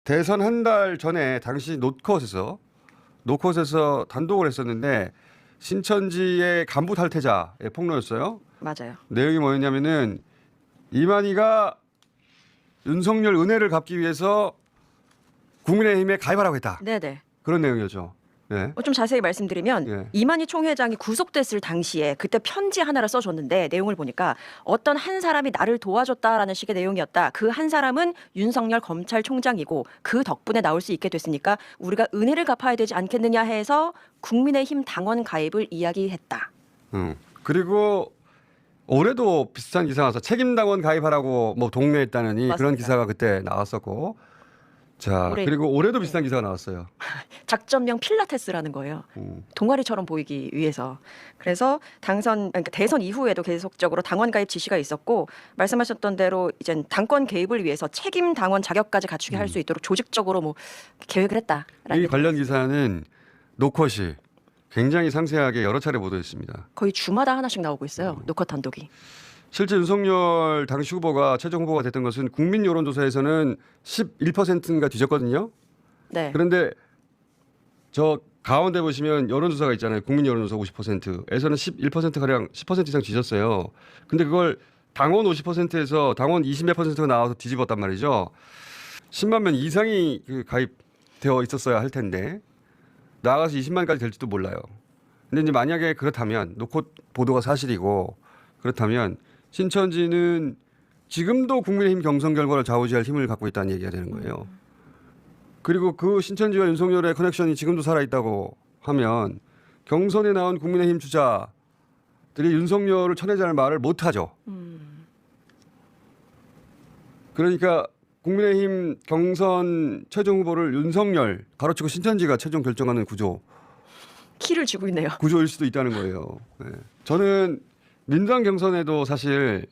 대선 한 달 전에 당시 노컷에서 단독을 했었는데 신천지의 간부 탈퇴자의 폭로였어요. 맞아요. 내용이 뭐였냐면은 이만희가 윤석열 은혜를 갚기 위해서 국민의힘에 가입하라고 했다. 네네. 그런 내용이었죠. 네. 좀 자세히 말씀드리면 예. 이만희 총회장이 구속됐을 당시에 그때 편지 하나를 써줬는데 내용을 보니까 어떤 한 사람이 나를 도와줬다라는 식의 내용이었다. 그 한 사람은 윤석열 검찰총장이고 그 덕분에 나올 수 있게 됐으니까 우리가 은혜를 갚아야 되지 않겠느냐 해서 국민의힘 당원 가입을 이야기했다. 그리고 올해도 비슷한 기사 나와서 책임당원 가입하라고 뭐 독려했다느니 맞습니다. 그런 기사가 그때 나왔었고. 자, 그리고 올해도 비슷한 기사가 나왔어요. 작전명 필라테스라는 거예요. 동아리처럼 보이기 위해서. 그래서 그러니까 대선 이후에도 계속적으로 당원 가입 지시가 있었고 말씀하셨던 대로 이제 당권 개입을 위해서 책임 당원 자격까지 갖추게 할 수 있도록 조직적으로 뭐 계획을 했다. 이 관련 기사는 노컷이 굉장히 상세하게 여러 차례 보도했습니다. 거의 주마다 하나씩 나오고 있어요. 노컷 단독이. 실제 윤석열 당시 후보가 최종 후보가 됐던 것은 국민 여론조사에서는 11%인가 뒤졌거든요. 네. 그런데 저 가운데 보시면 여론조사가 있잖아요. 국민 여론조사 50%에서는 11%가량 10% 이상 뒤졌어요. 근데 그걸 당원 50%에서 당원 20몇 %가 나와서 뒤집었단 말이죠. 10만 명 이상이 가입되어 있었어야 할 텐데 나아가서 20만까지 될지도 몰라요. 근데 이제 만약에 그렇다면 노컷 보도가 사실이고 그렇다면 신천지는 지금도 국민의힘 경선 결과를 좌우지할 힘을 갖고 있다는 얘기가 되는 거예요. 그리고 그 신천지와 윤석열의 커넥션이 지금도 살아있다고 하면 경선에 나온 국민의힘 주자들이 윤석열을 쳐내자는 말을 못하죠. 그러니까 국민의힘 경선 최종 후보를 윤석열 가로치고 신천지가 최종 결정하는 키를 쥐고 있네요. 구조일 수도 있다는 거예요. 네. 저는 민주당 경선에도 사실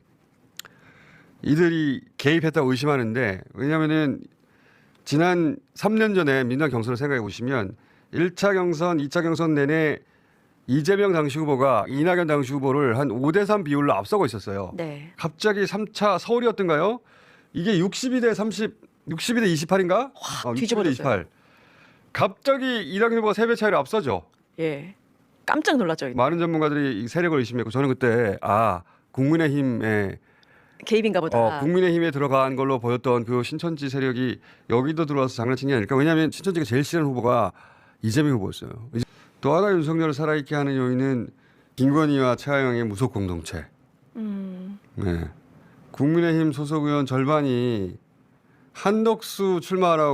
이들이 개입했다고 의심하는데 왜냐하면은 지난 3년 전에 민주당 경선을 생각해 보시면 1차 경선, 2차 경선 내내 이재명 당시 후보가 이낙연 당시 후보를 한 5대3 비율로 앞서고 있었어요. 네. 갑자기 3차 서울이었던가요? 이게 62대 30, 62대 28인가? 뒤집어졌어요. 28. 갑자기 이낙연 후보가 3배 차이로 앞서죠. 예. 깜짝 놀랐죠. 많은 전문가들이 이 세력을 의심했고 저는 그때 국민의힘에 개입인가 보다. 국민의힘에 들어간 걸로 보였던 그 신천지 세력이 여기도 들어와서 장난친 게 아닐까. 왜냐하면 신천지가 제일 싫은 후보가 이재명 후보였어요. 또 하나 윤석열을 살아있게 하는 요인은 김건희와 최하영의 무속 공동체. 네. 국민의힘 소속 의원 절반이 한덕수 출마하라고